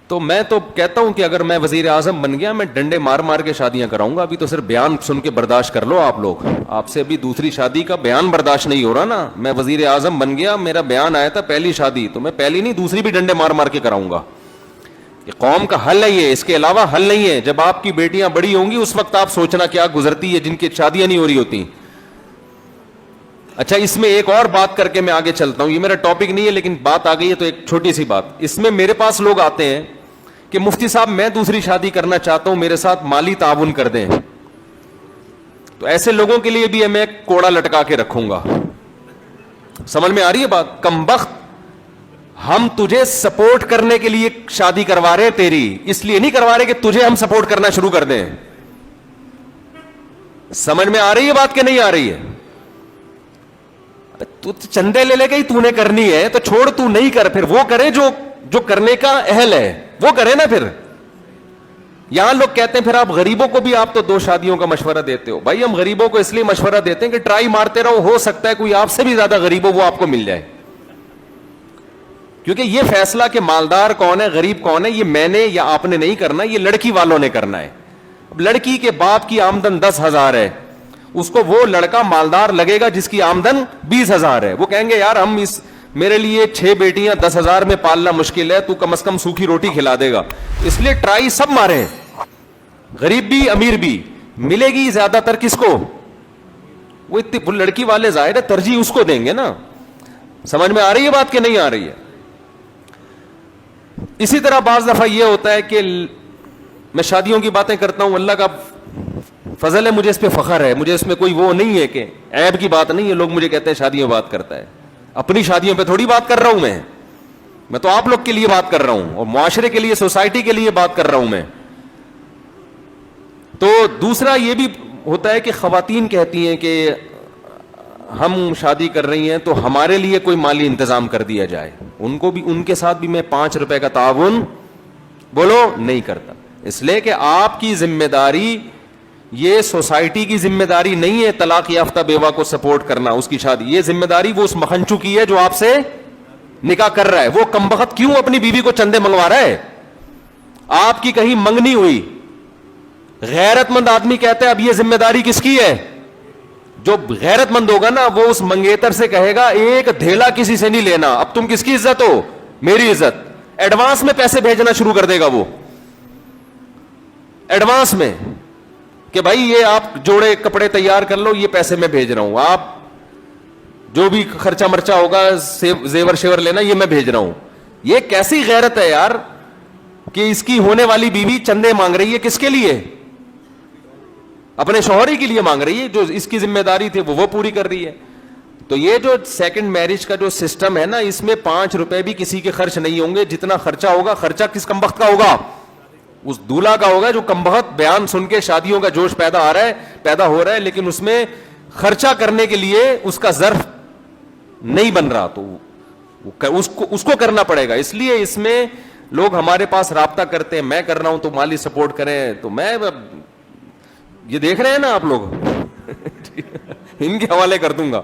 تو میں تو کہتا ہوں کہ اگر میں وزیر اعظم بن گیا میں ڈنڈے مار مار کے شادیاں کراؤں گا. ابھی تو صرف بیان سن کے برداشت کر لو آپ لوگ, آپ سے ابھی دوسری شادی کا بیان برداشت نہیں ہو رہا نا. میں وزیر اعظم بن گیا, میرا بیان آیا تھا پہلی شادی, تو میں پہلی نہیں دوسری بھی ڈنڈے مار مار کے کراؤں گا. یہ قوم کا حل ہے, یہ اس کے علاوہ حل نہیں ہے. جب آپ کی بیٹیاں بڑی ہوں گی اس وقت آپ سوچنا کیا گزرتی ہے جن کی شادیاں نہیں ہو رہی ہوتی. اچھا, اس میں ایک اور بات کر کے میں آگے چلتا ہوں, یہ میرا ٹاپک نہیں ہے لیکن بات آ گئی ہے تو ایک چھوٹی سی بات. اس میں میرے پاس لوگ آتے ہیں کہ مفتی صاحب میں دوسری شادی کرنا چاہتا ہوں, میرے ساتھ مالی تعاون کر دیں. تو ایسے لوگوں کے لیے بھی میں ایک کوڑا لٹکا کے رکھوں گا. سمجھ میں آ رہی ہے بات؟ کمبخت, ہم تجھے سپورٹ کرنے کے لیے شادی کروا رہے تیری, اس لیے نہیں کروا رہے کہ تجھے ہم سپورٹ کرنا شروع کر دیں. سمجھ میں آ رہی ہے بات کہ نہیں آ رہی ہے؟ تو چندے لے لے کے ہی تو نے کرنی ہے تو چھوڑ, تو نہیں کر, پھر وہ کرے جو کرنے کا اہل ہے وہ کرے نا. پھر یہاں لوگ کہتے ہیں پھر آپ غریبوں کو بھی آپ تو 2 شادیوں کا مشورہ دیتے ہو. بھائی ہم غریبوں کو اس لیے مشورہ دیتے ہیں کہ ٹرائی مارتے رہو, ہو سکتا ہے کوئی آپ سے بھی زیادہ غریب ہو وہ آپ کو مل جائے. کیونکہ یہ فیصلہ کہ مالدار کون ہے غریب کون ہے یہ میں نے یا آپ نے نہیں کرنا, یہ لڑکی والوں نے کرنا ہے. اب لڑکی کے باپ کی آمدن 10,000 ہے, اس کو وہ لڑکا مالدار لگے گا جس کی آمدن 20,000 ہے. وہ کہیں گے یار ہم میرے لیے 6 بیٹیاں 10,000 میں پالنا مشکل ہے, تو کم از کم سوکھی روٹی کھلا دے گا. اس لیے ٹرائی سب مارے, غریب بھی امیر بھی. ملے گی زیادہ تر کس کو؟ وہ لڑکی والے ظاہر ہے ترجیح اس کو دیں گے نا. سمجھ میں آ رہی ہے بات کہ نہیں آ رہی ہے؟ اسی طرح بعض دفعہ یہ ہوتا ہے کہ میں شادیوں کی باتیں کرتا ہوں, اللہ کا فضل ہے, مجھے اس پہ فخر ہے, مجھے اس میں کوئی وہ نہیں ہے کہ عیب کی بات نہیں ہے. لوگ مجھے کہتے ہیں شادیوں بات کرتا ہے, اپنی شادیوں پہ تھوڑی بات کر رہا ہوں میں تو آپ لوگ کے لیے بات کر رہا ہوں اور معاشرے کے لیے سوسائٹی کے لیے بات کر رہا ہوں میں. تو دوسرا یہ بھی ہوتا ہے کہ خواتین کہتی ہیں کہ ہم شادی کر رہی ہیں تو ہمارے لیے کوئی مالی انتظام کر دیا جائے. ان کو بھی, ان کے ساتھ بھی میں 5 روپے کا تعاون بولو نہیں کرتا, اس لیے کہ آپ کی ذمہ داری, یہ سوسائٹی کی ذمہ داری نہیں ہے طلاق یافتہ بیوہ کو سپورٹ کرنا اس کی شادی. یہ ذمہ داری وہ اس مکھنچو کی ہے جو آپ سے نکاح کر رہا ہے. وہ کمبخت کیوں اپنی بیوی کو چندے منگوا رہا ہے؟ آپ کی کہیں منگنی ہوئی. غیرت مند آدمی کہتا ہے اب یہ ذمہ داری کس کی ہے؟ جو غیرت مند ہوگا نا وہ اس منگیتر سے کہے گا ایک دھیلا کسی سے نہیں لینا, اب تم کس کی عزت ہو؟ میری عزت. ایڈوانس میں پیسے بھیجنا شروع کر دے گا وہ, ایڈوانس میں, کہ بھائی یہ آپ جوڑے کپڑے تیار کر لو, یہ پیسے میں بھیج رہا ہوں, آپ جو بھی خرچہ مرچہ ہوگا زیور شیور لینا یہ میں بھیج رہا ہوں. یہ کیسی غیرت ہے یار کہ اس کی ہونے والی بیوی چندے مانگ رہی ہے, کس کے لیے؟ اپنے شوہر ہی کے لیے مانگ رہی ہے, جو اس کی ذمہ داری تھی وہ پوری کر رہی ہے. تو یہ جو سیکنڈ میرج کا جو سسٹم ہے نا, اس میں 5 روپے بھی کسی کے خرچ نہیں ہوں گے. جتنا خرچہ ہوگا, خرچہ کس کمبخت کا ہوگا؟ اس دولہا کا ہوگا جو کمبخت بیان سن کے شادیوں کا جوش پیدا ہو رہا ہے لیکن اس میں خرچہ کرنے کے لیے اس کا ظرف نہیں بن رہا, تو اس کو کرنا پڑے گا. اس لیے اس میں لوگ ہمارے پاس رابطہ کرتے ہیں, میں کر رہا ہوں تو مالی سپورٹ کریں, تو میں یہ دیکھ رہے ہیں نا آپ لوگ ان کے حوالے کر دوں گا.